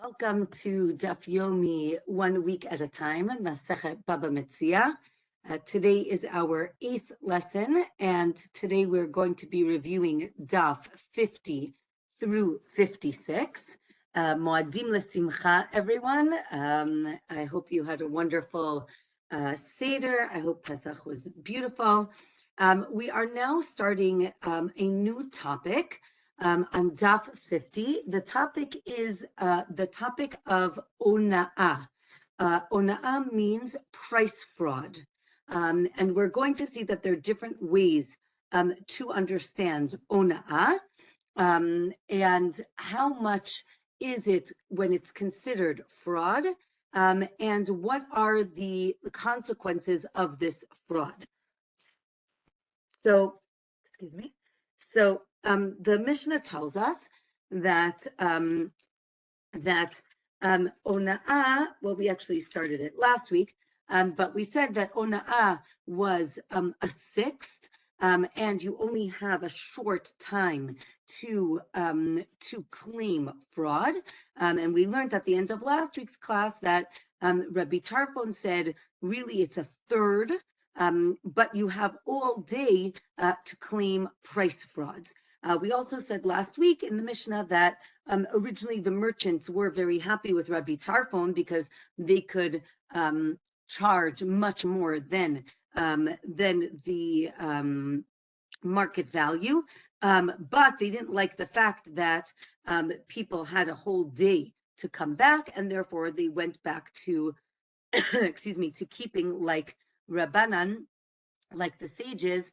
Welcome to Daf Yomi, 1 week at a time, Masechet Bava Metzia. Today is our 8th lesson, and today we're going to be reviewing Daf 50 through 56. Moadim L'Simcha, everyone. I hope you had a wonderful Seder. I hope Pesach was beautiful. We are now starting a new topic. On Daf 50, the topic is the topic of ona'ah. Ona'ah means price fraud. And we're going to see that there are different ways to understand ona'ah and how much is it when it's considered fraud, and what are the consequences of this fraud. So, excuse me. So the Mishnah tells us that ona'ah. Well, we actually started it last week, but we said that ona'ah was a sixth, and you only have a short time to claim fraud. And we learned at the end of last week's class that Rabbi Tarfon said really it's a third. But you have all day to claim price frauds. We also said last week in the Mishnah that originally the merchants were very happy with Rabbi Tarfon because they could charge much more than the market value, but they didn't like the fact that people had a whole day to come back, and therefore they went back to, excuse me, to keeping like Rabbanan, like the sages,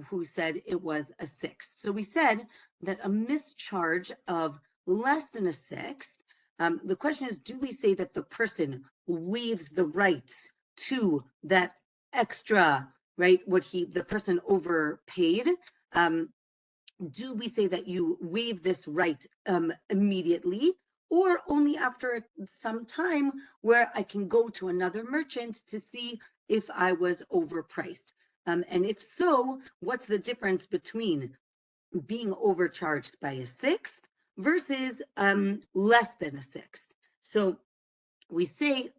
who said it was a sixth. So we said that a mischarge of less than a sixth, the question is, do we say that the person waives the rights to that extra, right, the person overpaid? Do we say that you waive this right immediately, or only after some time where I can go to another merchant to see if I was overpriced? And if so, what's the difference between being overcharged by a sixth versus less than a sixth? So we say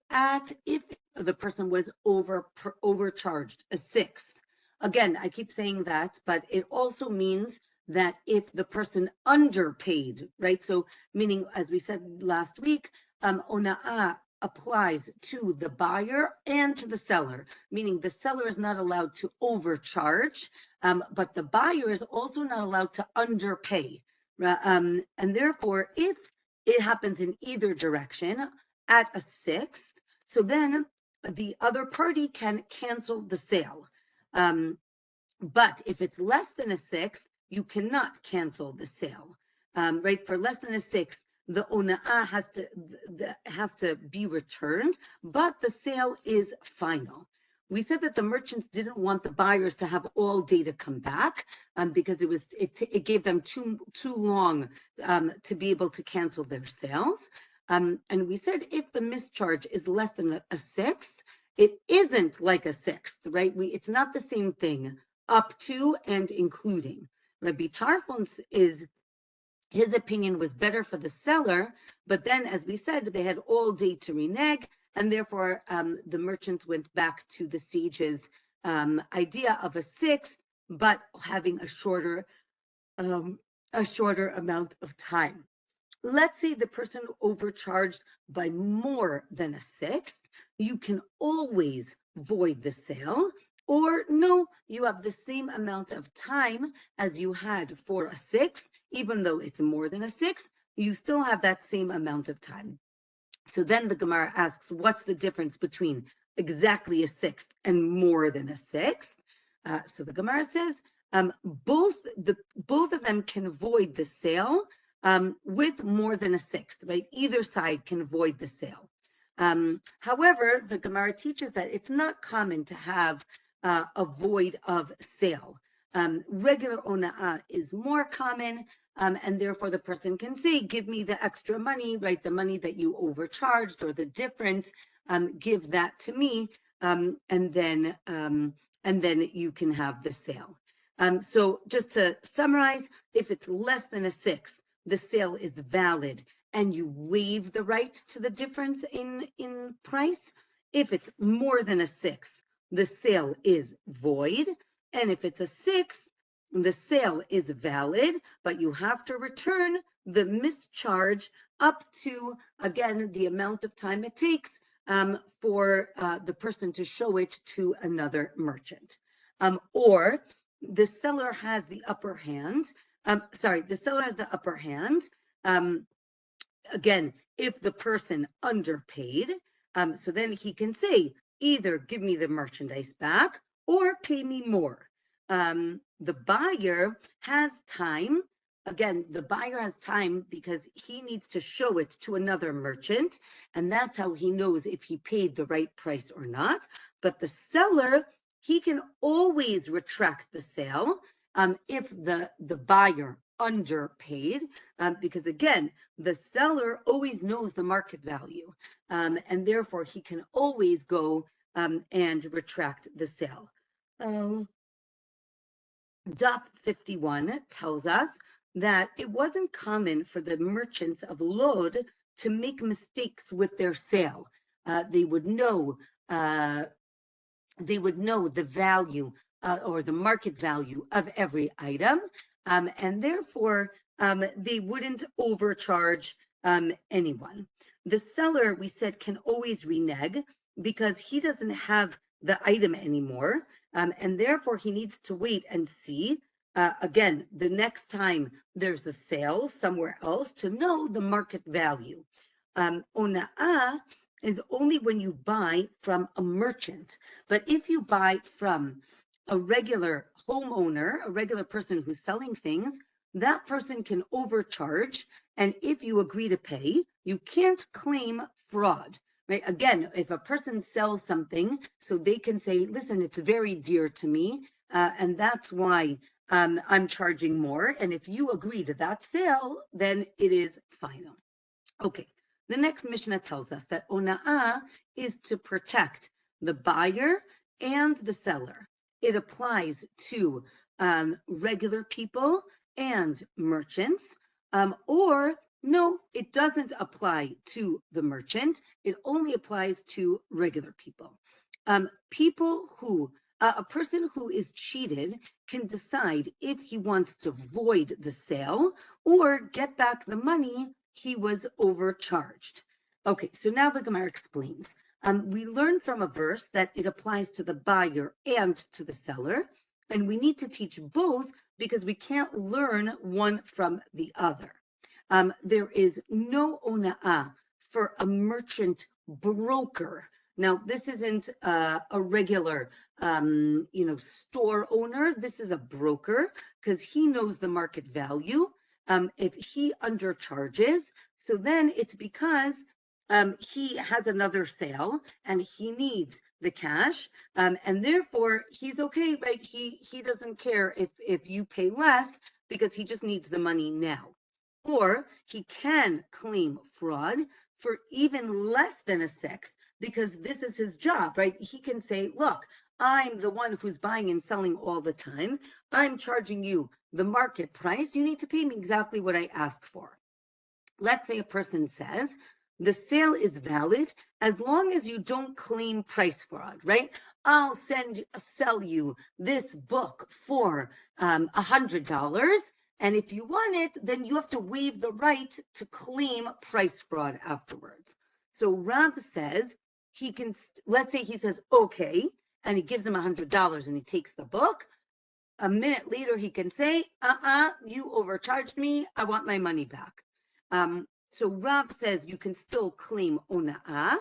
if the person was overcharged a sixth. Again, I keep saying that, but it also means that if the person underpaid, right? So meaning, as we said last week, ona'ah applies to the buyer and to the seller, meaning the seller is not allowed to overcharge, but the buyer is also not allowed to underpay. And therefore, if it happens in either direction at a sixth, so then the other party can cancel the sale. But if it's less than a sixth, you cannot cancel the sale, right? For less than a sixth, the ona'ah has to be returned, but the sale is final. We said that the merchants didn't want the buyers to have all day to come back because it gave them too long to be able to cancel their sales. And we said if the mischarge is less than a sixth, it isn't like a sixth, right? It's not the same thing, up to and including. Rabbi Tarfon's his opinion was better for the seller, but then, as we said, they had all day to renege, and therefore the merchants went back to the sages' idea of a sixth, but having a shorter amount of time. Let's say the person overcharged by more than a sixth, you can always void the sale, or no, you have the same amount of time as you had for a sixth, even though it's more than a sixth, you still have that same amount of time. So then the Gemara asks, what's the difference between exactly a sixth and more than a sixth? So the Gemara says, both of them can void the sale with more than a sixth, right? Either side can void the sale. However, the Gemara teaches that it's not common to have a void of sale. Regular ona'ah is more common, and therefore the person can say, give me the extra money, right? The money that you overcharged or the difference, give that to me, and then you can have the sale. So just to summarize, if it's less than a sixth, the sale is valid and you waive the right to the difference in price. If it's more than a sixth, the sale is void. And if it's a sixth, the sale is valid, but you have to return the mischarge up to, again, the amount of time it takes for the person to show it to another merchant. Or the seller has the upper hand. The seller has the upper hand. Again, if the person underpaid, so then he can say, either give me the merchandise back or pay me more. The buyer has time. Again, the buyer has time because he needs to show it to another merchant, and that's how he knows if he paid the right price or not. But the seller, he can always retract the sale if the buyer underpaid, because again, the seller always knows the market value, and therefore he can always go and retract the sale. Daf 51 tells us that it wasn't common for the merchants of Lod to make mistakes with their sale. They would know the value or the market value of every item, and therefore they wouldn't overcharge anyone. The seller, we said, can always renege because he doesn't have the item anymore, and therefore he needs to wait and see, again, the next time there's a sale somewhere else to know the market value. Ona'ah is only when you buy from a merchant. But if you buy from a regular homeowner, a regular person who's selling things, that person can overcharge. And if you agree to pay, you can't claim fraud, right? Again, if a person sells something, so they can say, listen, it's very dear to me, and that's why I'm charging more. And if you agree to that sale, then it is final. Okay. The next Mishnah tells us that ona'ah is to protect the buyer and the seller. It applies to regular people and merchants, or no, it doesn't apply to the merchant. It only applies to regular people. A person who is cheated can decide if he wants to void the sale or get back the money he was overcharged. Okay, so now the Gemara explains. We learn from a verse that it applies to the buyer and to the seller, and we need to teach both because we can't learn one from the other. There is no ona'ah for a merchant broker. Now, this isn't a regular, store owner. This is a broker because he knows the market value. If he undercharges, so then it's because he has another sale and he needs the cash, and therefore he's okay, right? He doesn't care if you pay less because he just needs the money now. Or he can claim fraud for even less than a sixth because this is his job, right? He can say, look, I'm the one who's buying and selling all the time. I'm charging you the market price. You need to pay me exactly what I ask for. Let's say a person says, the sale is valid as long as you don't claim price fraud, right? I'll sell you this book for $100. And if you want it, then you have to waive the right to claim price fraud afterwards. So Rav says he can, let's say he says, okay, and he gives him $100 and he takes the book. A minute later, he can say, you overcharged me. I want my money back. So Rav says you can still claim ona'ah,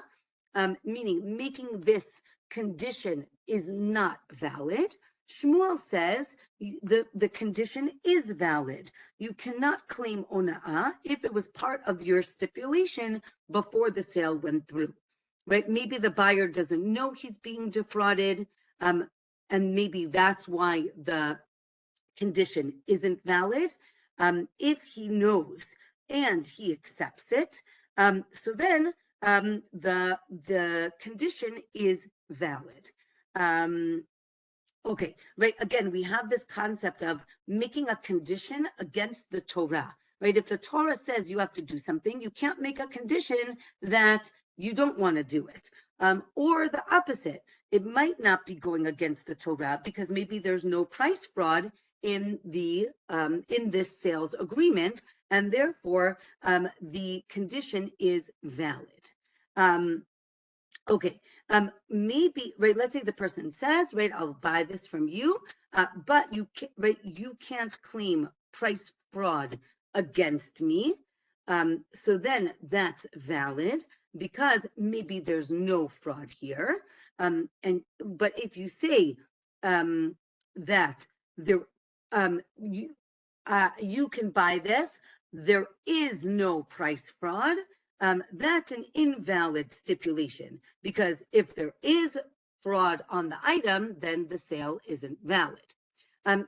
meaning making this condition is not valid. Shmuel says the condition is valid. You cannot claim ona'ah if it was part of your stipulation before the sale went through, right? Maybe the buyer doesn't know he's being defrauded, and maybe that's why the condition isn't valid. If he knows and he accepts it, so then the condition is valid. Okay, right. Again, we have this concept of making a condition against the Torah, right? If the Torah says you have to do something, you can't make a condition that you don't want to do it. Or the opposite, it might not be going against the Torah because maybe there's no price fraud in this sales agreement, and therefore the condition is valid. Okay, maybe, right, let's say the person says, right, I'll buy this from you, but you can't claim price fraud against me. So then that's valid because maybe there's no fraud here. But if you say that there, you can buy this, there is no price fraud, that's an invalid stipulation, because if there is fraud on the item, then the sale isn't valid.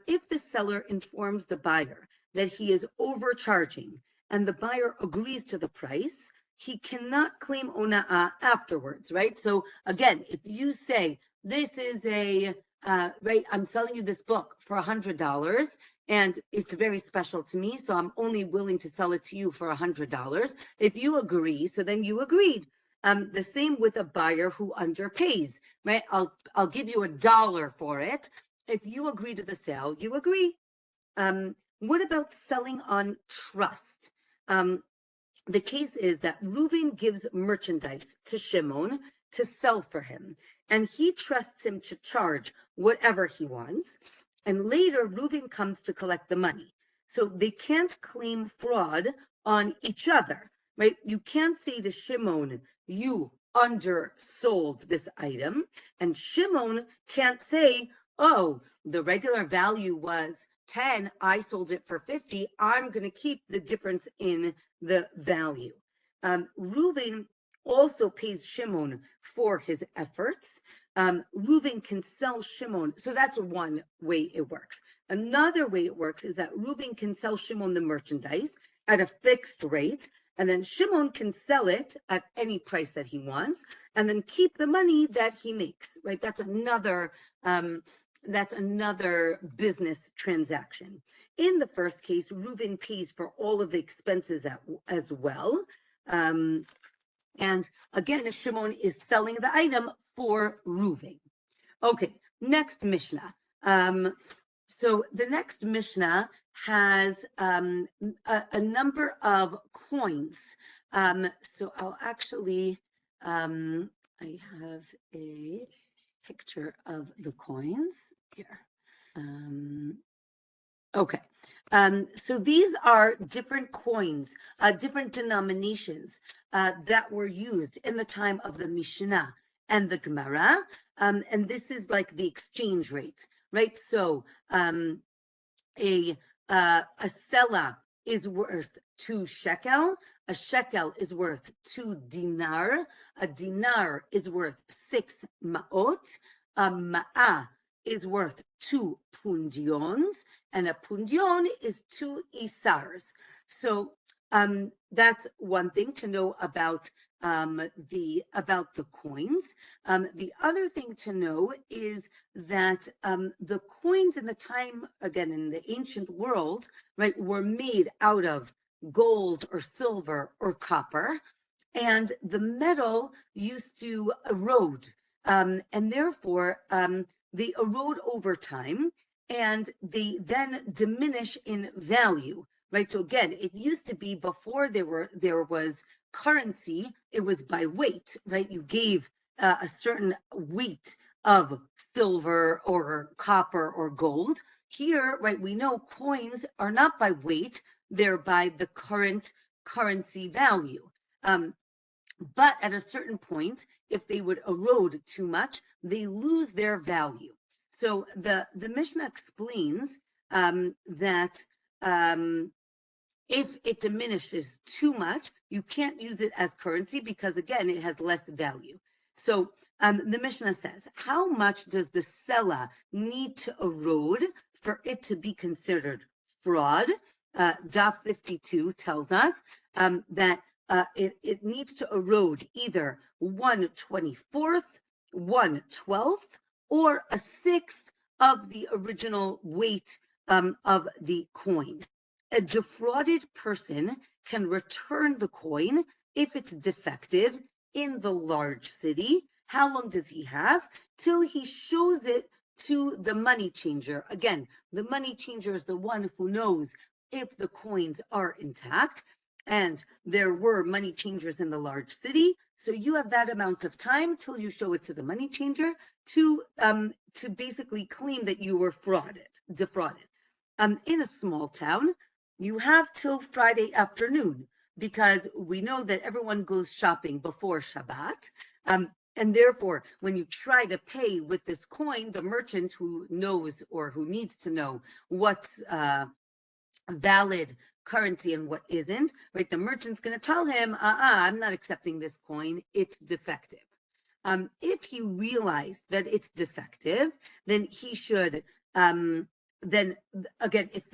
If the seller informs the buyer that he is overcharging and the buyer agrees to the price, he cannot claim ona'ah afterwards, right? So again, if you say, this is right, I'm selling you this book for $100 and it's very special to me, so I'm only willing to sell it to you for $100. If you agree, so then you agreed. The same with a buyer who underpays, right? I'll give you $1 for it. If you agree to the sale, you agree. What about selling on trust? The case is that Reuven gives merchandise to Shimon to sell for him, and he trusts him to charge whatever he wants. And later, Reuven comes to collect the money. So they can't claim fraud on each other, right? You can't say to Shimon, you undersold this item, and Shimon can't say, oh, the regular value was 10, I sold it for 50, I'm going to keep the difference in the value. Reuven also pays Shimon for his efforts. Reuven can sell Shimon, so that's one way it works. Another way it works is that Reuven can sell Shimon the merchandise at a fixed rate, and then Shimon can sell it at any price that he wants, and then keep the money that he makes, right? That's another business transaction. In the first case, Reuven pays for all of the expenses as well. And again, Shimon is selling the item for Reuven. Okay, next Mishnah. So the next Mishnah has a number of coins. So I'll actually, I have a picture of the coins here. Okay, so these are different coins, different denominations that were used in the time of the Mishnah and the Gemara, and this is like the exchange rate, right? So a sela is worth 2 shekel, a shekel is worth 2 dinar, a dinar is worth 6 ma'ot, a ma'ah is worth 2 pundions, and a pundion is 2 isars. So that's one thing to know about the coins. The other thing to know is that the coins in the time, again, in the ancient world, right, were made out of gold or silver or copper, and the metal used to erode, and therefore they erode over time, and they then diminish in value, right? So again, it used to be before there was currency, it was by weight, right? You gave a certain weight of silver or copper or gold. Here, right, we know coins are not by weight, they're by the current currency value. But at a certain point, if they would erode too much, they lose their value. So the Mishnah explains that if it diminishes too much, you can't use it as currency because, again, it has less value. So the Mishnah says, how much does the sela need to erode for it to be considered fraud? Daf 52 tells us that it needs to erode either 1/24th, 1/12th, or a sixth of the original weight of the coin. A defrauded person can return the coin if it's defective in the large city. How long does he have? Till he shows it to the money changer. Again, the money changer is the one who knows if the coins are intact. And there were money changers in the large city. So you have that amount of time till you show it to the money changer to basically claim that you were defrauded. In a small town, you have till Friday afternoon because we know that everyone goes shopping before Shabbat. And therefore, when you try to pay with this coin, the merchant who knows or who needs to know what's valid currency and what isn't, right? The merchant's going to tell him, I'm not accepting this coin, it's defective. If he realized that it's defective, then he should, then again, if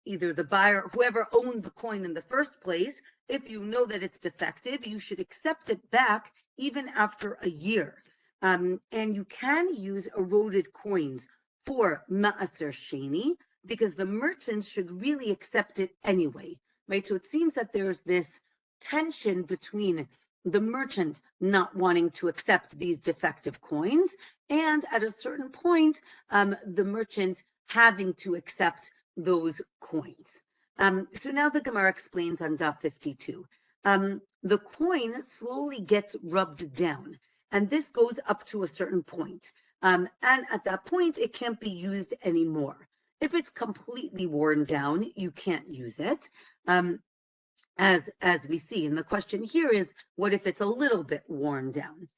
either the buyer, whoever owned the coin in the first place, if you know that it's defective, you should accept it back even after a year. And you can use eroded coins for Ma'aser Sheni because the merchants should really accept it anyway, right? So it seems that there's this tension between the merchant not wanting to accept these defective coins and at a certain point, the merchant having to accept those coins. So now the Gemara explains on Daf 52. The coin slowly gets rubbed down, and this goes up to a certain point. And at that point, it can't be used anymore. If it's completely worn down, you can't use it. As we see, and the question here is, what if it's a little bit worn down?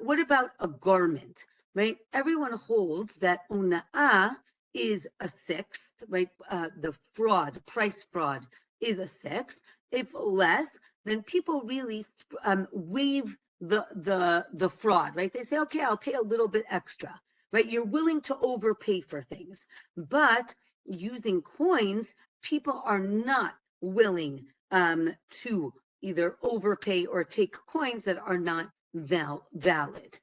What about a garment, right? Everyone holds that ona'ah is a sixth, right? The price fraud is a sixth. If less, then people really waive the fraud, right? They say, okay, I'll pay a little bit extra, right? You're willing to overpay for things, but using coins, people are not willing to either overpay or take coins that are not valid.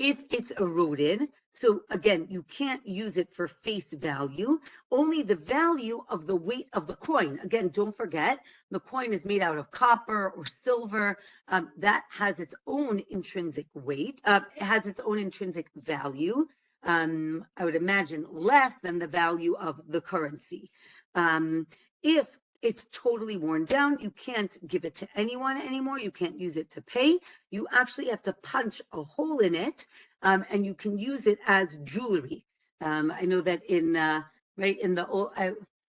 If it's eroded, so again, you can't use it for face value, only the value of the weight of the coin. Again, don't forget, the coin is made out of copper or silver. That has its own intrinsic weight, it has its own intrinsic value. I would imagine less than the value of the currency. If it's totally worn down, you can't give it to anyone anymore. You can't use it to pay. You actually have to punch a hole in it, and you can use it as jewelry. I know that in the old,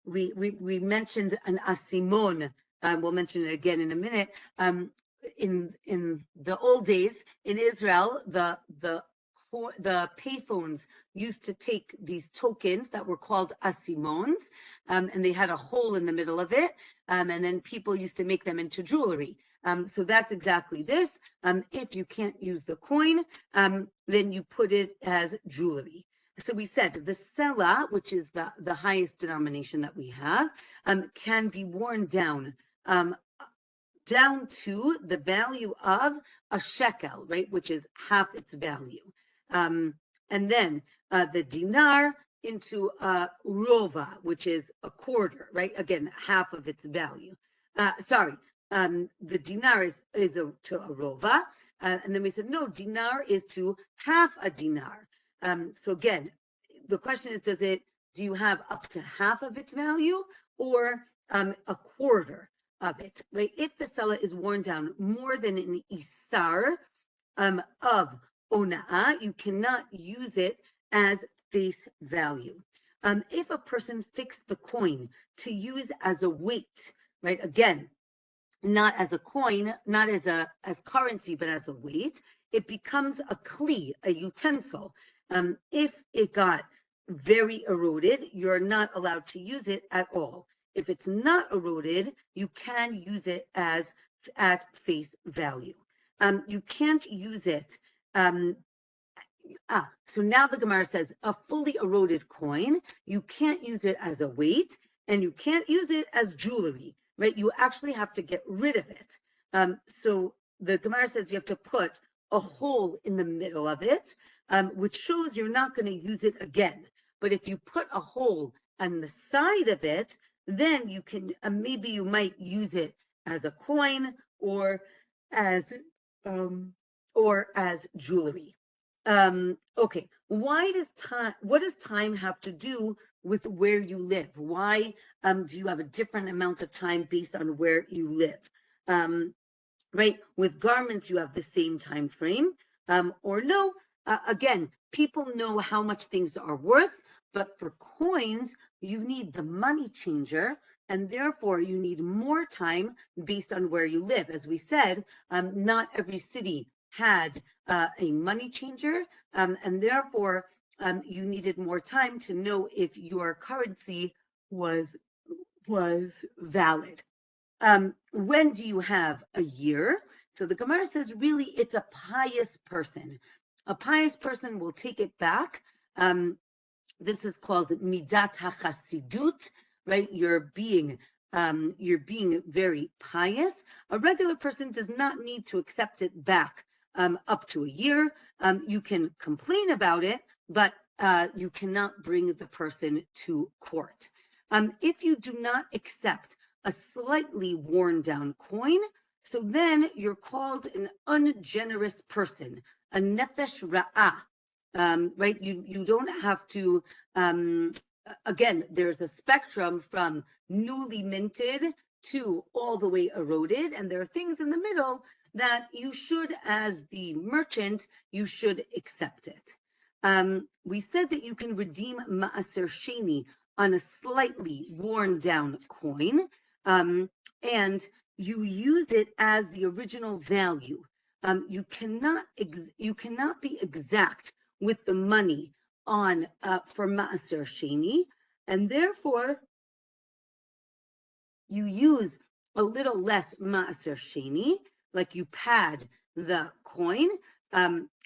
we mentioned an asimon. We'll mention it again in a minute. In the old days in Israel, the payphones used to take these tokens that were called asimons, and they had a hole in the middle of it, and then people used to make them into jewelry. So that's exactly this. If you can't use the coin, then you put it as jewelry. So we said the sela, which is the highest denomination that we have, can be worn down to the value of a shekel, right, which is half its value. And then the dinar into rova, which is a quarter, right? Again, half of its value. The dinar is to a rova. And then we said, no, dinar is to half a dinar. So again, the question is, do you have up to half of its value or a quarter of it, right? If the sela is worn down more than an isar of ona'ah, you cannot use it as face value. If a person fixed the coin to use as a weight, right? Again, not as a coin, not as currency, but as a weight, it becomes a kli, a utensil. If it got very eroded, you're not allowed to use it at all. If it's not eroded, you can use it as at face value. You can't use it. So now the Gemara says a fully eroded coin, you can't use it as a weight and you can't use it as jewelry, right? You actually have to get rid of it. So the Gemara says you have to put a hole in the middle of it, which shows you're not going to use it again. But if you put a hole on the side of it, then you can, maybe you might use it as a coin as, um, or as jewelry. Okay, what does time have to do with where you live? Why do you have a different amount of time based on where you live? Right? With garments, you have the same time frame, or no. Again, people know how much things are worth, but for coins, you need the money changer, and therefore you need more time based on where you live. As we said, not every city had a money changer, and therefore you needed more time to know if your currency was valid. When do you have a year? So the Gemara says, really, it's a pious person. A pious person will take it back. This is called midat hachasidut, right? You're being very pious. A regular person does not need to accept it back up to a year. You can complain about it, but you cannot bring the person to court. If you do not accept a slightly worn down coin, so then you're called an ungenerous person, a nefesh ra'ah. Right? You don't have to, again, there's a spectrum from newly minted to all the way eroded, and there are things in the middle that you should, as the merchant, you should accept it. We said that you can redeem ma'aser sheni on a slightly worn down coin, and you use it as the original value. You cannot be exact with the money on for ma'aser sheni, and therefore you use a little less ma'aser sheni, like you pad the coin,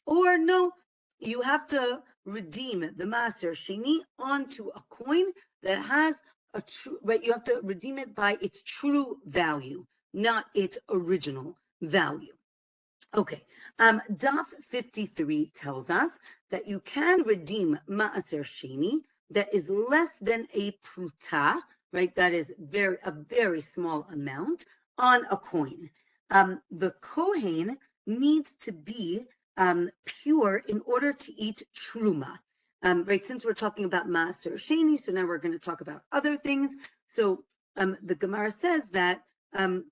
or no, you have to redeem the ma'aser sheni onto a coin that has a true, right? You have to redeem it by its true value, not its original value. Okay, Daf 53 tells us that you can redeem ma'aser sheni that is less than a pruta, right? That is a very small amount on a coin. The Kohen needs to be pure in order to eat truma. Right, since we're talking about ma'aser sheni, so now we're going to talk about other things. So the Gemara says that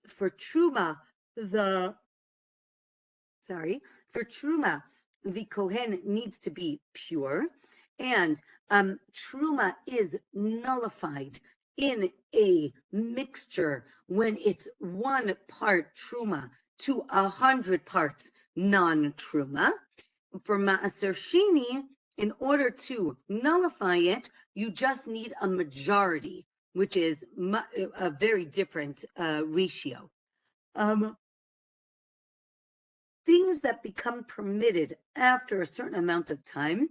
for truma, for truma, the Kohen needs to be pure, and truma is nullified in a mixture when it's 1 part truma to 100 parts non-truma. For ma'aser sheni, in order to nullify it, you just need a majority, which is a very different ratio. Things that become permitted after a certain amount of time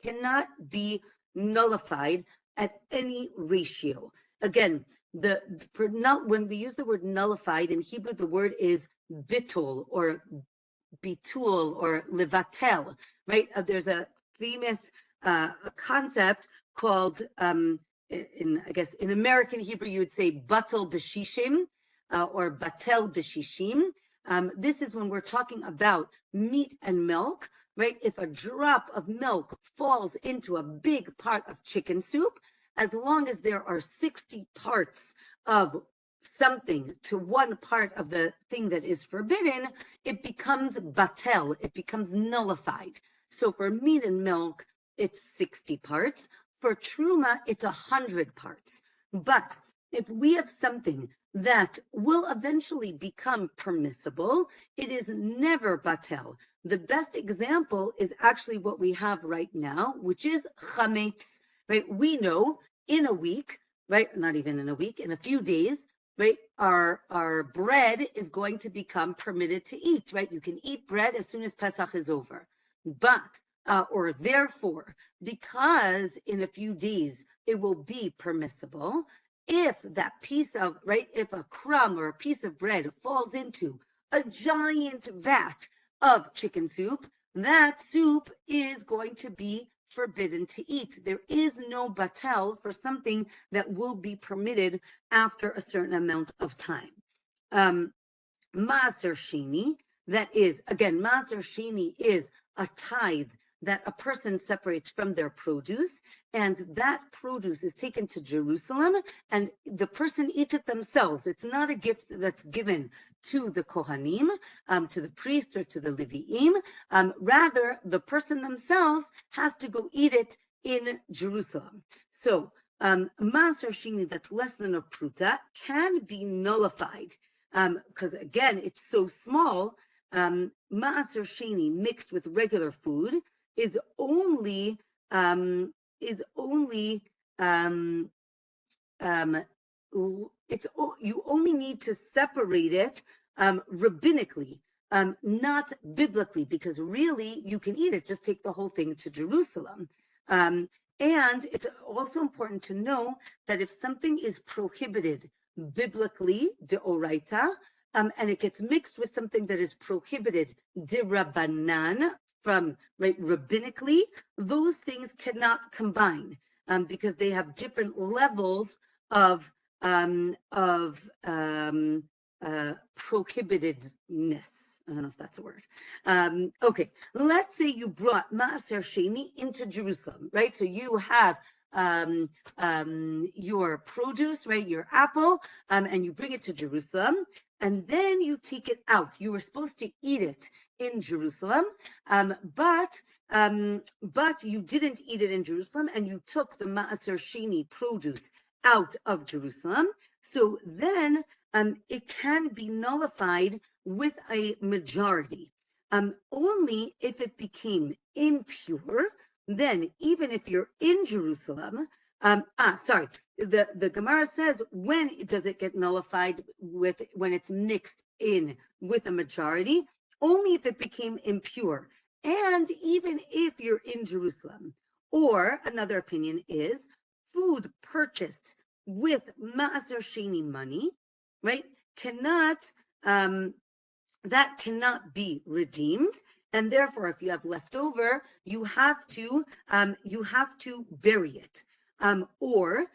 cannot be nullified at any ratio. Again, when we use the word nullified in Hebrew, the word is bitul or bitul or levatel, right? There's a famous concept called, I guess in American Hebrew, you would say batel b'shishim or batel b'shishim. This is when we're talking about meat and milk, right? If a drop of milk falls into a big pot of chicken soup, as long as there are 60 parts of something to 1 part of the thing that is forbidden, it becomes batel, it becomes nullified. So for meat and milk, it's 60 parts. For truma, it's 100 parts. But if we have something that will eventually become permissible, it is never batel. The best example is actually what we have right now, which is chametz, right? We know in a week, right? Not even in a week, in a few days, right? Our bread is going to become permitted to eat, right? You can eat bread as soon as Pesach is over. But, or therefore, because in a few days it will be permissible, if that piece of, right, if a crumb or a piece of bread falls into a giant vat of chicken soup, that soup is going to be forbidden to eat. There is no batel for something that will be permitted after a certain amount of time. Maaser Sheni, that is, again, Maaser Sheni is a tithe that a person separates from their produce, and that produce is taken to Jerusalem, and the person eats it themselves. It's not a gift that's given to the Kohanim, to the priests, or to the Leviim. Rather, the person themselves has to go eat it in Jerusalem. So, Maaser Sheni that's less than a pruta can be nullified because again, it's so small. Maaser Sheni mixed with regular food is only is only it's you only need to separate it rabbinically, not biblically, because really you can eat it. Just take the whole thing to Jerusalem. And it's also important to know that if something is prohibited biblically, deoraita, and it gets mixed with something that is prohibited dirabanan, from rabbinically, those things cannot combine because they have different levels of prohibitedness. I don't know if that's a word. Okay, let's say you brought Maaser Sheni into Jerusalem, right? So you have your produce, right, your apple, and you bring it to Jerusalem, and then you take it out. You were supposed to eat it in Jerusalem, but you didn't eat it in Jerusalem, and you took the Maaser Sheni produce out of Jerusalem. So then it can be nullified with a majority. Only if it became impure, then even if you're in Jerusalem, the Gemara says, when does it get nullified when it's mixed in with a majority? Only if it became impure. And even if you're in Jerusalem. Or another opinion is food purchased with Maaser Sheni money, right, that cannot be redeemed, and therefore, if you have leftover, you have to bury it. Or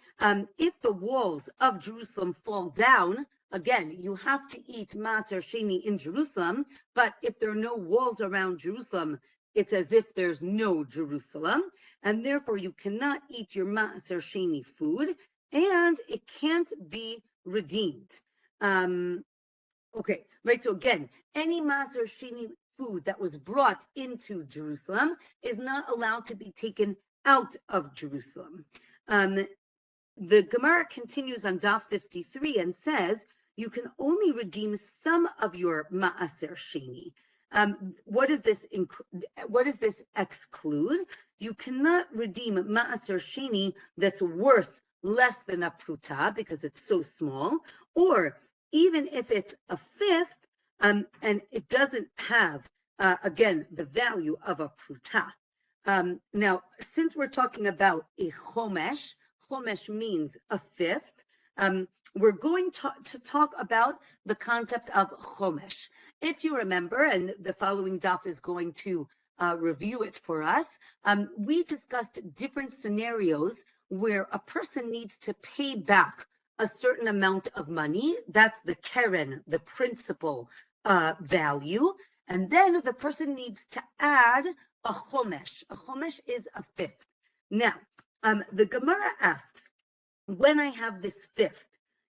if the walls of Jerusalem fall down, again, you have to eat Maaser Sheni in Jerusalem. But if there are no walls around Jerusalem, it's as if there's no Jerusalem, and therefore you cannot eat your Maaser Sheni food, and it can't be redeemed. Okay, right, so again, any Maaser Sheni food that was brought into Jerusalem is not allowed to be taken out of Jerusalem. The Gemara continues on Daf 53 and says, you can only redeem some of your Maaser Sheni. What does this exclude? You cannot redeem Maaser Sheni that's worth less than a pruta because it's so small, or even if it's a fifth, and it doesn't have, again, the value of a pruta. Now, since we're talking about a chomesh means a fifth, we're going to talk about the concept of chomesh. If you remember, and the following daf is going to review it for us, we discussed different scenarios where a person needs to pay back a certain amount of money. That's the keren, the principal value. And then the person needs to add a chomesh. A chomesh is a fifth. Now, the Gemara asks, when I have this fifth,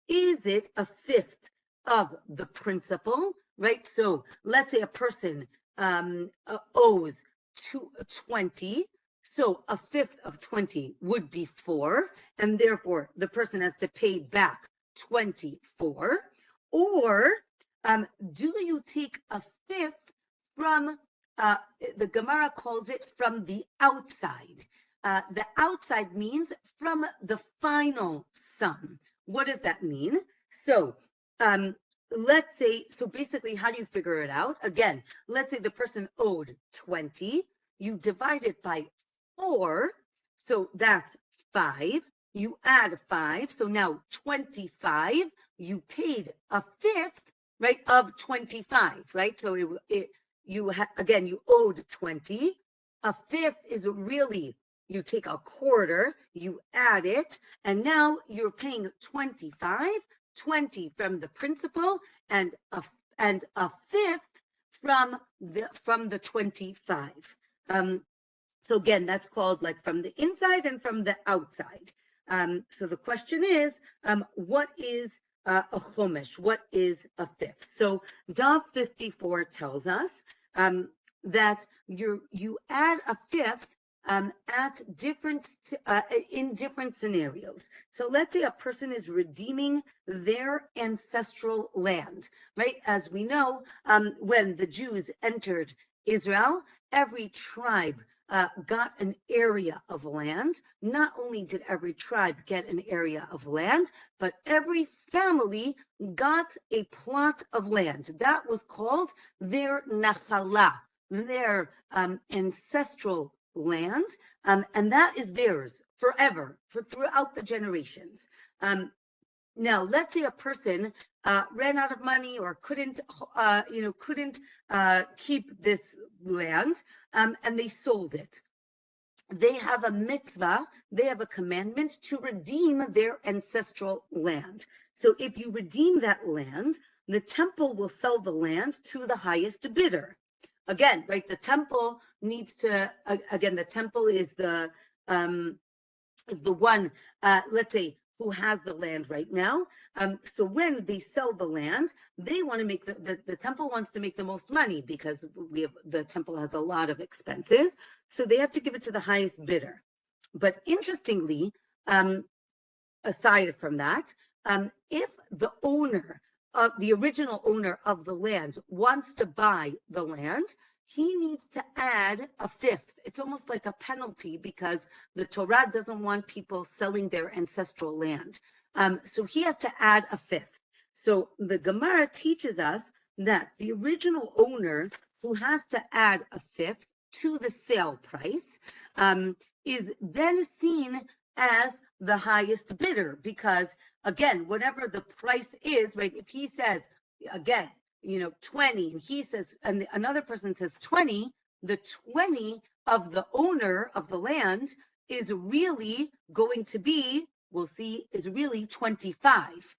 is it a fifth of the principal, right? So let's say a person owes 20. So a fifth of 20 would be 4, and therefore the person has to pay back 24. Or do you take a fifth from, the Gemara calls it from the outside. The outside means from the final sum. What does that mean? So let's say, so basically, how do you figure it out? Again, let's say the person owed 20. You divide it by 4, so that's 5. You add 5, so now 25. You paid a fifth, right, of 25, right? So you owed 20. A fifth is really you take a quarter, you add it, and now you're paying 25, 20 from the principal, and a fifth from the 25. So again, that's called like from the inside and from the outside. So the question is, what is a chomesh? What is a fifth? So Daf 54 tells us that you add a fifth at in different scenarios. So let's say a person is redeeming their ancestral land, right? As we know, when the Jews entered Israel, every tribe got an area of land. Not only did every tribe get an area of land, but every family got a plot of land. That was called their nachala, their ancestral land, and that is theirs forever, throughout the generations. Now, let's say a person ran out of money or couldn't keep this land, and they sold it. They have a mitzvah, they have a commandment to redeem their ancestral land. So if you redeem that land, the temple will sell the land to the highest bidder. Again, right, the temple needs to, again, the temple is the one, let's say, who has the land right now. So when they sell the land, they want to make the temple wants to make the most money because the temple has a lot of expenses. So they have to give it to the highest bidder. But interestingly, aside from that, if the original owner of the land wants to buy the land, he needs to add a fifth. It's almost like a penalty because the Torah doesn't want people selling their ancestral land. So he has to add a fifth. So the Gemara teaches us that the original owner who has to add a fifth to the sale price is then seen as the highest bidder, because again, whatever the price is, right? If he says, again, 20, and he says, and another person says 20, the 20 of the owner of the land is really going to be, we'll see, is really 25.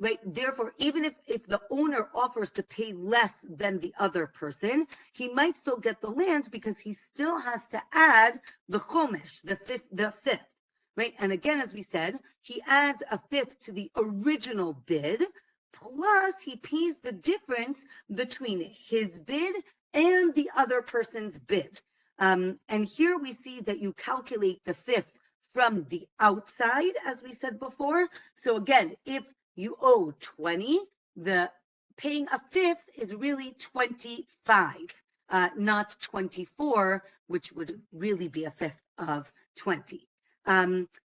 Right, therefore, even if the owner offers to pay less than the other person, he might still get the land because he still has to add the chomesh, the fifth, right? And again, as we said, he adds a fifth to the original bid, plus he pays the difference between his bid and the other person's bid. And here we see that you calculate the fifth from the outside, as we said before. So again, if you owe 20, the paying a fifth is really 25, not 24, which would really be a fifth of 20.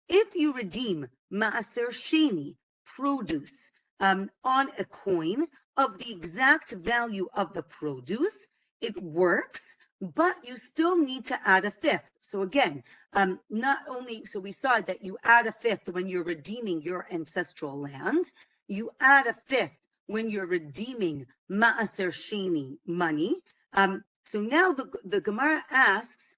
If you redeem Maaser Sheni, produce, on a coin of the exact value of the produce, it works, but you still need to add a fifth. So again, not only, so we saw that you add a fifth when you're redeeming your ancestral land, you add a fifth when you're redeeming Maaser Sheni money. So now the Gemara asks,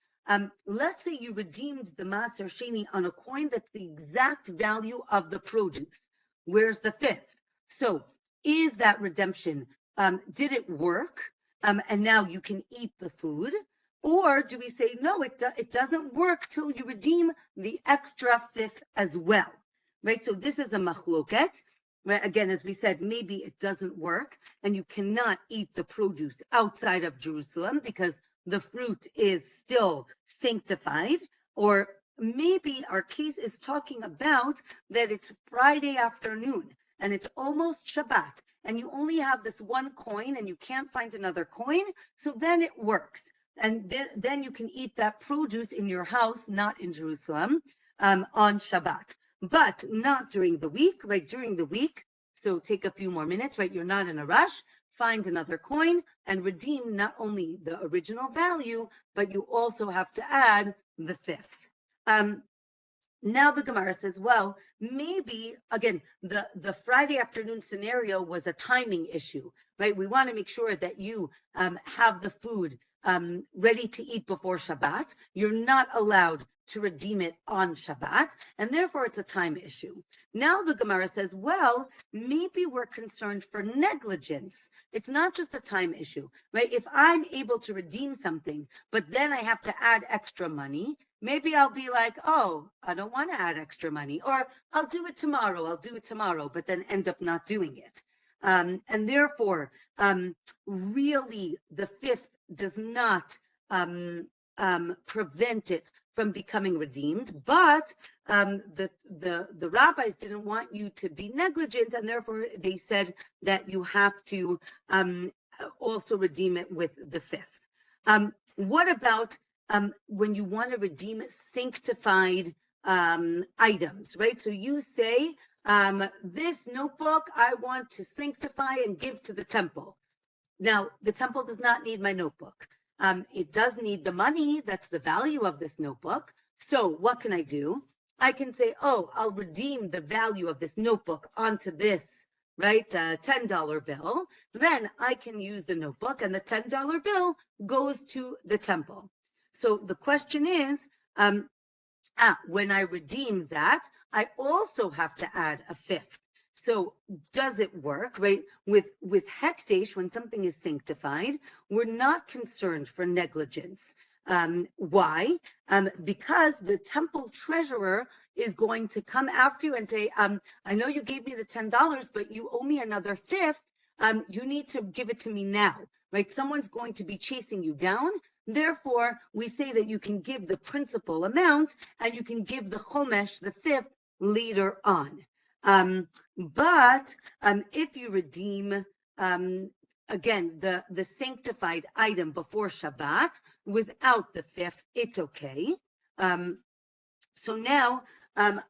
let's say you redeemed the Maaser Sheni on a coin that's the exact value of the produce. Where's the fifth? So is that redemption, did it work? And now you can eat the food? Or do we say, no, it doesn't work till you redeem the extra fifth as well, right? So this is a machloket. Right? Again, as we said, maybe it doesn't work and you cannot eat the produce outside of Jerusalem because the fruit is still sanctified. Or maybe our case is talking about that it's Friday afternoon and it's almost Shabbat and you only have this one coin and you can't find another coin. So then it works. And then you can eat that produce in your house, not in Jerusalem, on Shabbat. But not during the week, right? During the week, so take a few more minutes, right? You're not in a rush. Find another coin and redeem not only the original value, but you also have to add the fifth. Now the Gemara says, well, maybe, again, the Friday afternoon scenario was a timing issue, right? We want to make sure that you have the food ready to eat before Shabbat, you're not allowed to redeem it on Shabbat, and therefore it's a time issue. Now the Gemara says, well, maybe we're concerned for negligence. It's not just a time issue, right? If I'm able to redeem something, but then I have to add extra money, maybe I'll be like, oh, I don't want to add extra money, or I'll do it tomorrow, but then end up not doing it. And therefore, really, the fifth does not prevent it from becoming redeemed, but the rabbis didn't want you to be negligent, and therefore they said that you have to also redeem it with the fifth. What about when you want to redeem sanctified items, right? So you say, this notebook I want to sanctify and give to the temple. Now, the temple does not need my notebook. It does need the money. That's the value of this notebook. So what can I do? I can say, oh, I'll redeem the value of this notebook onto this, right, $10 bill. Then I can use the notebook, and the $10 bill goes to the temple. So the question is, when I redeem that, I also have to add a fifth. So does it work, right? With hekdesh, when something is sanctified, we're not concerned for negligence. Why? Because the temple treasurer is going to come after you and say, I know you gave me the $10, but you owe me another fifth. You need to give it to me now, right? Someone's going to be chasing you down. Therefore, we say that you can give the principal amount and you can give the chomesh, the fifth, later on. But if you redeem, again, the sanctified item before Shabbat without the fifth, it's okay. So now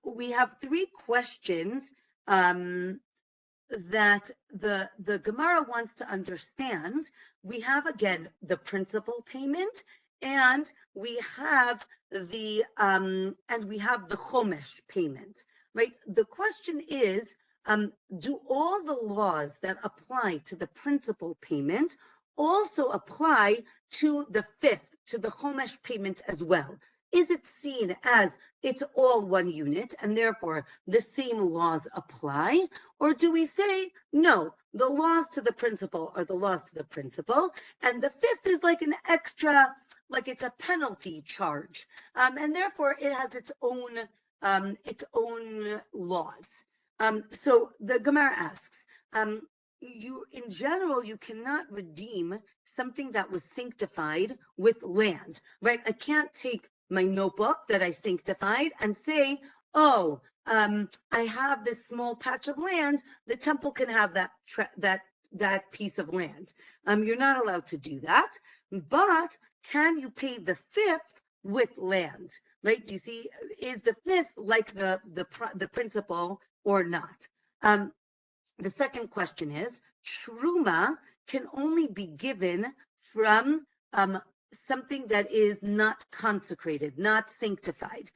we have three questions that the Gemara wants to understand. We have, again, the principal payment, and we have the chomesh payment, right? The question is, do all the laws that apply to the principal payment also apply to the fifth, to the chomesh payment as well? Is it seen as it's all one unit and therefore the same laws apply? Or do we say, no, the laws to the principal are the laws to the principal, and the fifth is like an extra, like it's a penalty charge, and therefore it has its own laws. So the Gemara asks, in general, you cannot redeem something that was sanctified with land, right? I can't take my notebook that I sanctified and say, oh, I have this small patch of land, the temple can have that piece of land. You're not allowed to do that, but can you pay the fifth with land, right? Do you see, is the fifth like the principal or not? The second question is, truma can only be given from something that is not consecrated, not sanctified,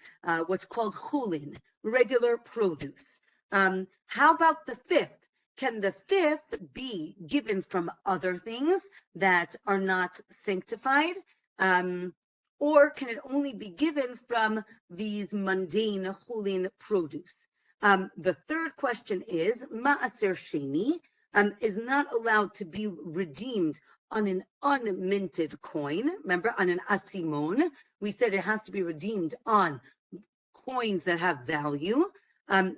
what's called chulin, regular produce. How about the fifth? Can the fifth be given from other things that are not sanctified? Or can it only be given from these mundane chulin produce? The third question is, ma'aser sheni is not allowed to be redeemed on an unminted coin. Remember, on an asimon, we said it has to be redeemed on coins that have value.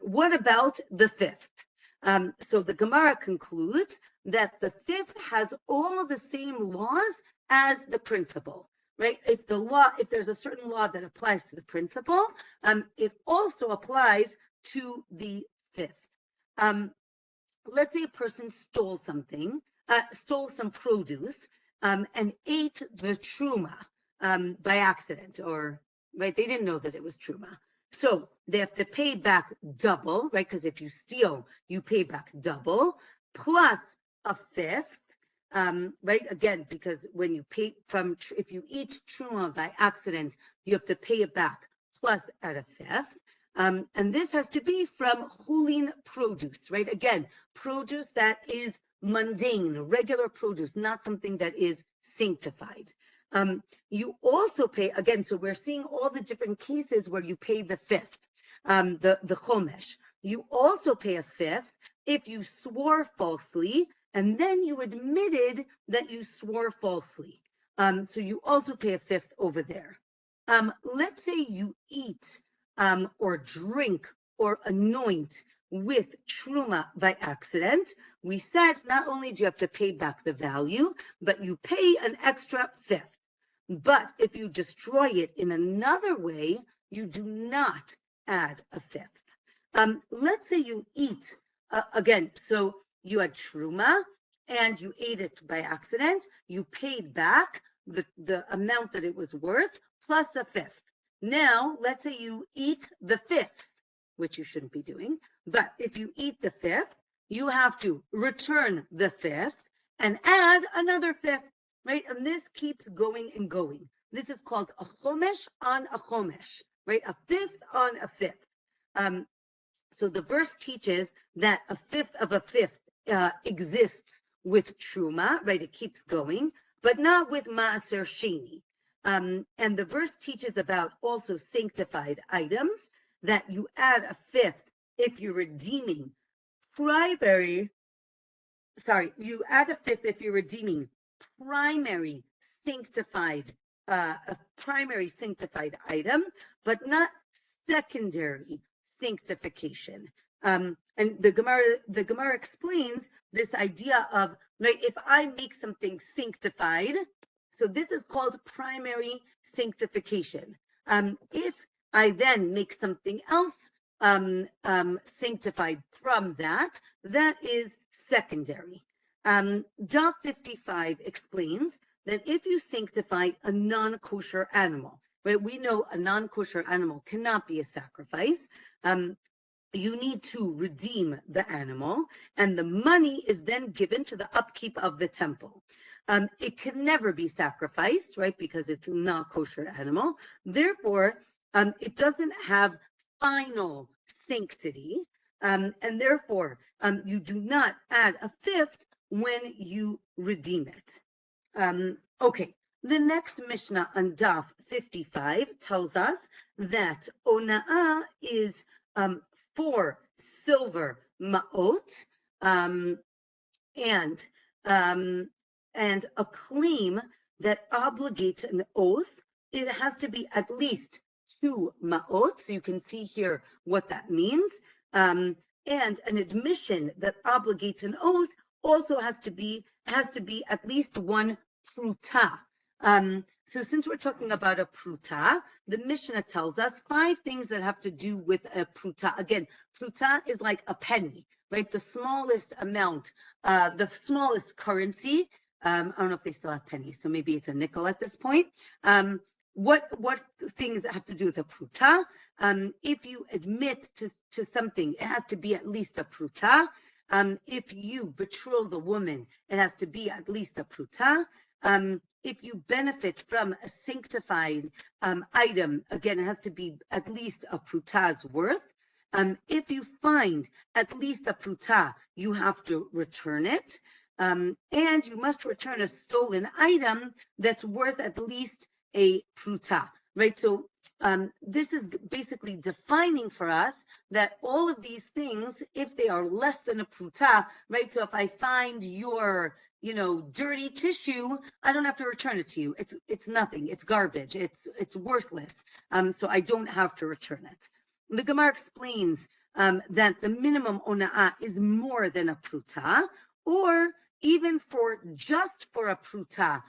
What about the fifth? So the Gemara concludes that the fifth has all of the same laws as the principal, right? If there's a certain law that applies to the principal, it also applies to the fifth. Let's say a person stole some produce, and ate the truma by accident, or right, they didn't know that it was truma. So they have to pay back double, right? Because if you steal, you pay back double plus a fifth, right? Again, because when you pay if you eat truma by accident, you have to pay it back plus at a fifth. And this has to be from chulin produce, right? Again, produce that is mundane, regular produce, not something that is sanctified. You also pay, again, so we're seeing all the different cases where you pay the fifth, the chomesh. You also pay a fifth if you swore falsely and then you admitted that you swore falsely. So you also pay a fifth over there. Let's say you eat or drink or anoint with truma by accident. We said not only do you have to pay back the value, but you pay an extra fifth. But if you destroy it in another way, you do not add a fifth. Let's say you eat, again, so you had truma and you ate it by accident, you paid back the amount that it was worth plus a fifth. Now, let's say you eat the fifth, which you shouldn't be doing, but if you eat the fifth, you have to return the fifth and add another fifth, right? And this keeps going and going. This is called a chomesh on a chomesh, right? A fifth on a fifth. So the verse teaches that a fifth of a fifth exists with truma, right? It keeps going, but not with maaser sheni. And the verse teaches about also sanctified items, that you add a fifth if you're redeeming primary, you add a fifth if you're redeeming primary sanctified, a primary sanctified item, but not secondary sanctification. And the Gemara explains this idea of, right, if I make something sanctified, so this is called primary sanctification. If I then make something else sanctified from that, that is secondary. Daf 55 explains that if you sanctify a non-kosher animal, right? We know a non-kosher animal cannot be a sacrifice. You need to redeem the animal, and the money is then given to the upkeep of the temple. It can never be sacrificed, right? Because it's a not kosher animal. Therefore, it doesn't have final sanctity, and therefore, you do not add a fifth when you redeem it. Okay, the next Mishnah on Daf 55 tells us that ona'ah is 4 silver ma'ot, and a claim that obligates an oath. It has to be at least 2 ma'ot, so you can see here what that means. And an admission that obligates an oath also has to be at least 1 pruta. So since we're talking about a pruta, the Mishnah tells us 5 things that have to do with a pruta. Again, pruta is like a penny, right? The smallest amount, the smallest currency. I don't know if they still have pennies, so maybe it's a nickel at this point. What things have to do with a pruta? If you admit to something, it has to be at least a pruta. If you betroth the woman, it has to be at least a pruta. If you benefit from a sanctified item, again, it has to be at least a pruta's worth. If you find at least a pruta, you have to return it. And you must return a stolen item that's worth at least a pruta, right? So this is basically defining for us that all of these things, if they are less than a pruta, right? So if I find your, dirty tissue, I don't have to return it to you. It's nothing. It's garbage. It's worthless. So I don't have to return it. The Gemara explains that the minimum ona'ah is more than a pruta, or even just for a pruta,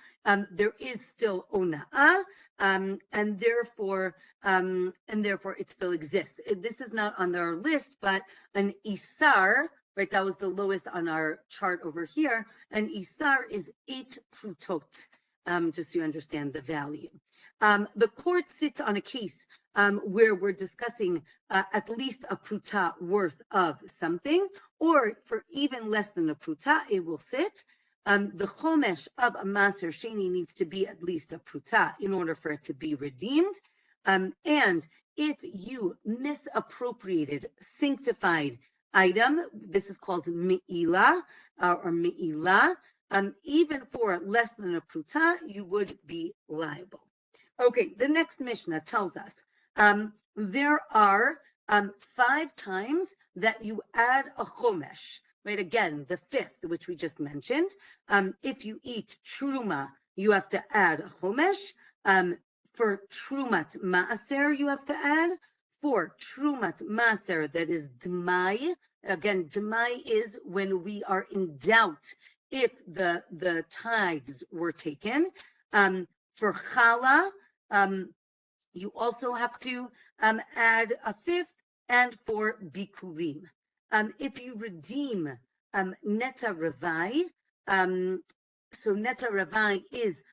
there is still ona'ah, and therefore it still exists. This is not on our list, but an isar, right? That was the lowest on our chart over here. An isar is 8 prutot, just so you understand the value. The court sits on a case where we're discussing at least a pruta worth of something, or for even less than a pruta, it will sit. The chomesh of a maaser sheni needs to be at least a pruta in order for it to be redeemed. And if you misappropriated sanctified item, this is called me'ilah or me'ilah. Even for less than a pruta, you would be liable. Okay, the next Mishnah tells us there are 5 times that you add a chomesh, right? Again, the 5th, which we just mentioned. If you eat truma, you have to add a chomesh. For trumat maaser, you have to add. For trumat maaser, that is dmai. Again, dmai is when we are in doubt if the tithes were taken. For challah, you also have to add a 5th, and for bikurim. If you redeem neta revai, so neta revai is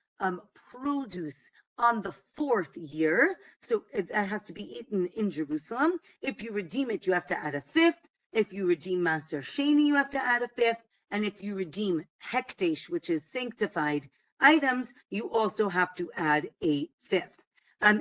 produce on the 4th year, so it has to be eaten in Jerusalem. If you redeem it, you have to add a 5th. If you redeem Maser Sheni, you have to add a 5th. And if you redeem hekdesh, which is sanctified items, you also have to add a 5th.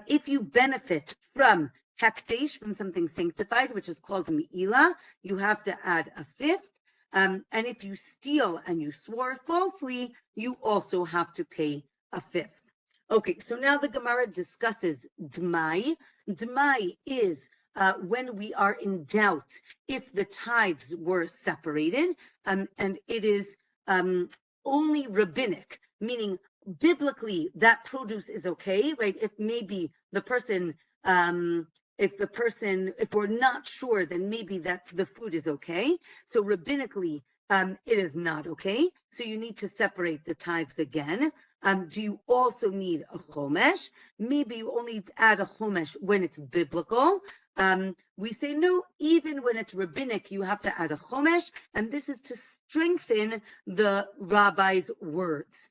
If you benefit from hekdesh, from something sanctified, which is called me'ilah, you have to add a 5th. And if you steal and you swore falsely, you also have to pay a 5th. Okay, so now the Gemara discusses dmai. Dmai is when we are in doubt if the tithes were separated, and it is only rabbinic, meaning biblically that produce is okay, right? If maybe the person, if we're not sure, then maybe that the food is okay. So rabbinically, it is not okay. So you need to separate the tithes again. Do you also need a chomesh? Maybe you only add a chomesh when it's biblical. We say no, even when it's rabbinic, you have to add a chomesh, and this is to strengthen the rabbi's words.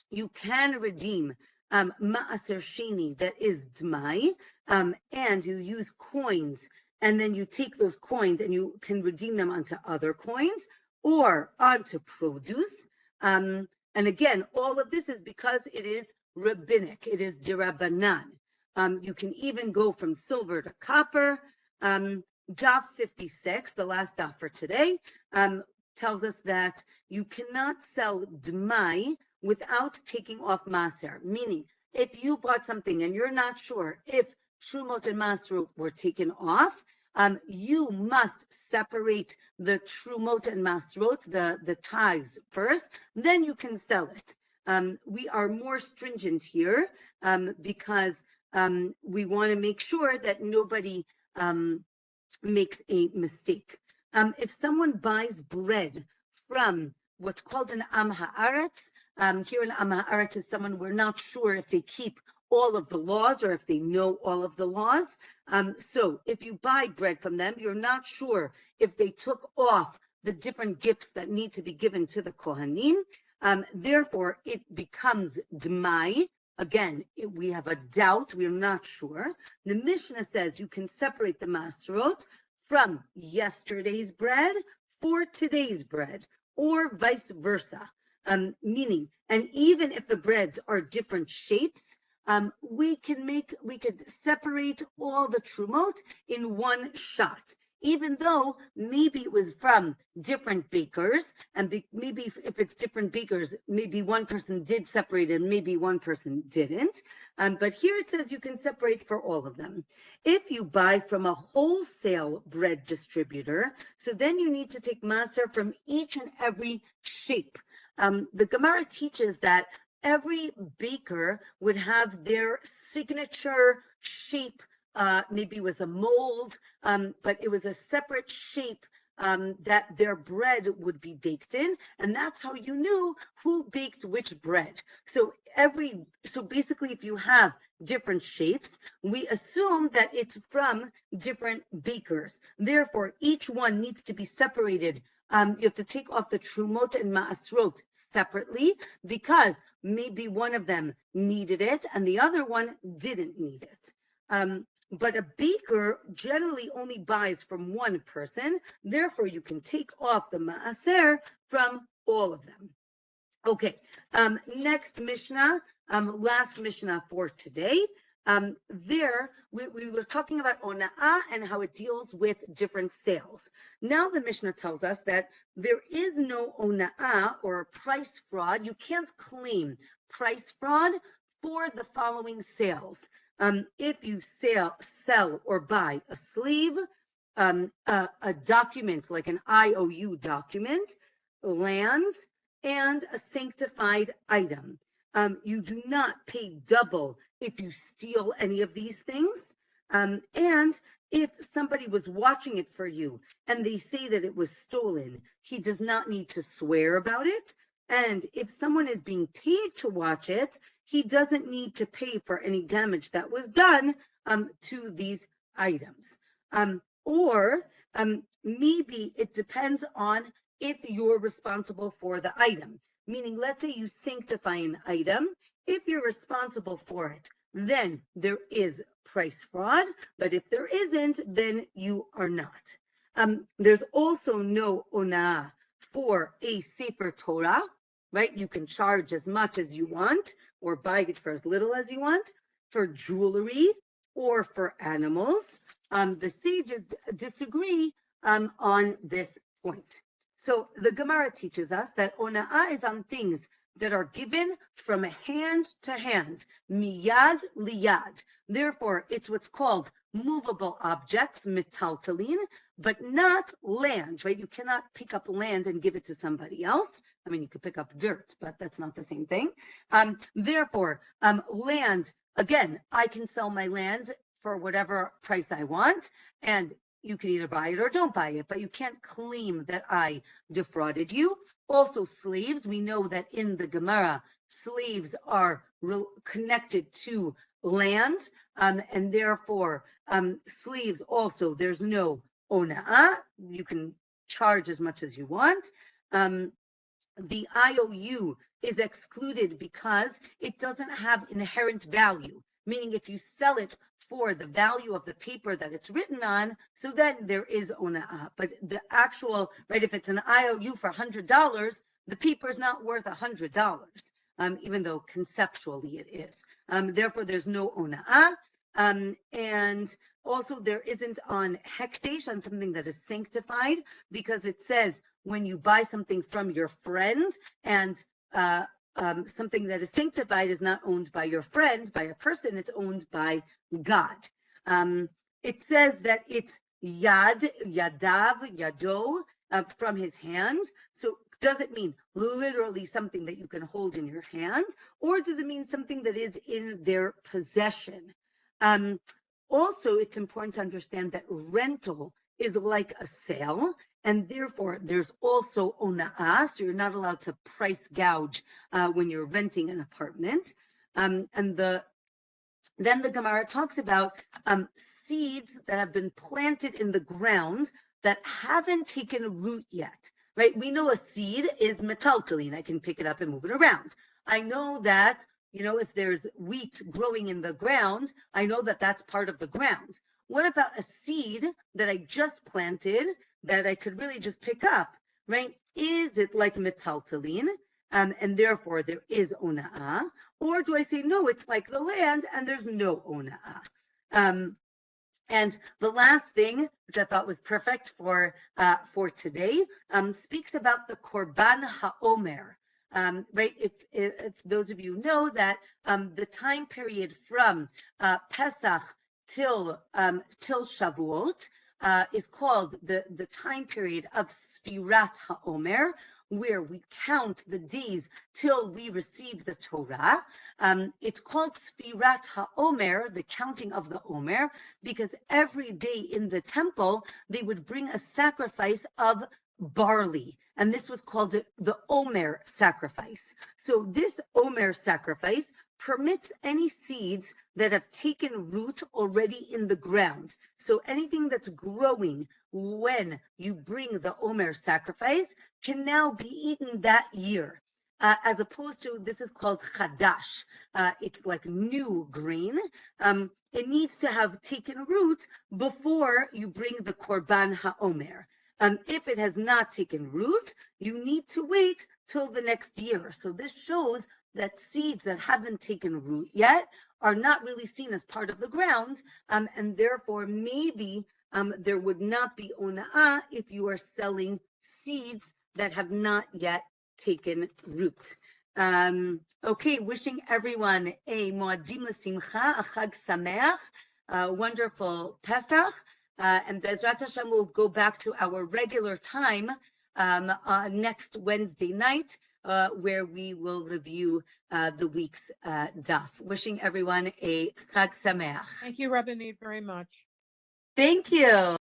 You can redeem ma'aser sheni, that is dmai, and you use coins, and then you take those coins and you can redeem them onto other coins or onto produce. And again, all of this is because it is rabbinic, it is dirabanan. You can even go from silver to copper. Daf 56, the last daf for today, tells us that you cannot sell dmai without taking off maser, meaning if you bought something and you're not sure if trumot and masrot were taken off, you must separate the trumot and masrot, the tithes first, then you can sell it. We are more stringent here because we want to make sure that nobody makes a mistake. If someone buys bread from what's called an am haaretz, here in am haaretz is someone we're not sure if they keep all of the laws or if they know all of the laws. So if you buy bread from them, you're not sure if they took off the different gifts that need to be given to the Kohanim. Therefore, it becomes dmai. Again, we have a doubt, we're not sure. The Mishnah says you can separate the masrot from yesterday's bread for today's bread, or vice versa. Meaning, and even if the breads are different shapes, we could separate all the trumot in one shot, even though maybe it was from different bakers, and maybe if it's different bakers, maybe one person did separate and maybe one person didn't. But here it says you can separate for all of them. If you buy from a wholesale bread distributor, so then you need to take maser from each and every shape. The Gemara teaches that every baker would have their signature shape. Maybe it was a mold, but it was a separate shape that their bread would be baked in, and that's how you knew who baked which bread. So basically, if you have different shapes, we assume that it's from different bakers. Therefore, each one needs to be separated. You have to take off the trumot and maasrot separately because maybe one of them needed it and the other one didn't need it. But a baker generally only buys from one person. Therefore, you can take off the maaser from all of them. Okay, next Mishnah, last Mishnah for today. There we were talking about ona'ah and how it deals with different sales. Now the Mishnah tells us that there is no ona'ah or price fraud. You can't claim price fraud for the following sales. If you sell or buy a sleeve, a document like an IOU document, land, and a sanctified item. You do not pay double if you steal any of these things. And if somebody was watching it for you and they say that it was stolen, he does not need to swear about it. And if someone is being paid to watch it, he doesn't need to pay for any damage that was done to these items. Or maybe it depends on if you're responsible for the item. Meaning, let's say you sanctify an item. If you're responsible for it, then there is price fraud. But if there isn't, then you are not. There's also no ona'ah for a Sefer Torah, right? You can charge as much as you want or buy it for as little as you want. For jewelry or for animals, the sages disagree on this point. So the Gemara teaches us that ona'ah is on things that are given from hand to hand, miyad liyad. Therefore, it's what's called movable objects, metaltalin, but not land, right? You cannot pick up land and give it to somebody else. I mean, you could pick up dirt, but that's not the same thing. Therefore, land, again, I can sell my land for whatever price I want, and you can either buy it or don't buy it, but you can't claim that I defrauded you. Also, slaves, we know that in the Gemara, slaves are connected to land, and therefore, slaves also, there's no ona'ah. You can charge as much as you want. The IOU is excluded because it doesn't have inherent value. Meaning if you sell it for the value of the paper that it's written on, so then there is ona'ah. But the actual, right, if it's an IOU for $100, the paper is not worth $100, even though conceptually it is. Therefore, there's no ona'ah. And also there isn't on hekdesh, on something that is sanctified, because it says when you buy something from your friend and something that is sanctified is not owned by your friend, by a person, it's owned by God. It says that it's yad, yadav, yado, from his hand. So does it mean literally something that you can hold in your hand, or does it mean something that is in their possession? Also, it's important to understand that rental is like a sale, and therefore there's also ona'ah, so you're not allowed to price gouge when you're renting an apartment. And then the Gemara talks about seeds that have been planted in the ground that haven't taken root yet, right? We know a seed is metaltalin. I can pick it up and move it around. I know that, you know, if there's wheat growing in the ground, I know that that's part of the ground. What about a seed that I just planted that I could really just pick up, right? Is it like metaltalin? And therefore there is ona'ah? Or do I say, no, it's like the land and there's no ona'ah? And the last thing, which I thought was perfect for today, speaks about the Korban HaOmer. Right, if those of you know that the time period from Pesach till Shavuot is called the time period of Sfirat HaOmer, where we count the days till we receive the Torah. It's called Sfirat HaOmer, the counting of the Omer, because every day in the temple, they would bring a sacrifice of barley, and this was called the Omer sacrifice. So this Omer sacrifice permits any seeds that have taken root already in the ground. So anything that's growing when you bring the Omer sacrifice can now be eaten that year. As opposed to, this is called chadash. It's like new grain. It needs to have taken root before you bring the Korban HaOmer. If it has not taken root, you need to wait till the next year. So this shows that seeds that haven't taken root yet are not really seen as part of the ground, and therefore maybe there would not be ona'ah if you are selling seeds that have not yet taken root. Okay, wishing everyone a Moadim L'Simcha, a Chag Sameach, a wonderful Pesach, and Bezrat Hashem will go back to our regular time next Wednesday night, where we will review the week's daf. Wishing everyone a Chag Sameach. Thank you, Rabbanit, very much. Thank you.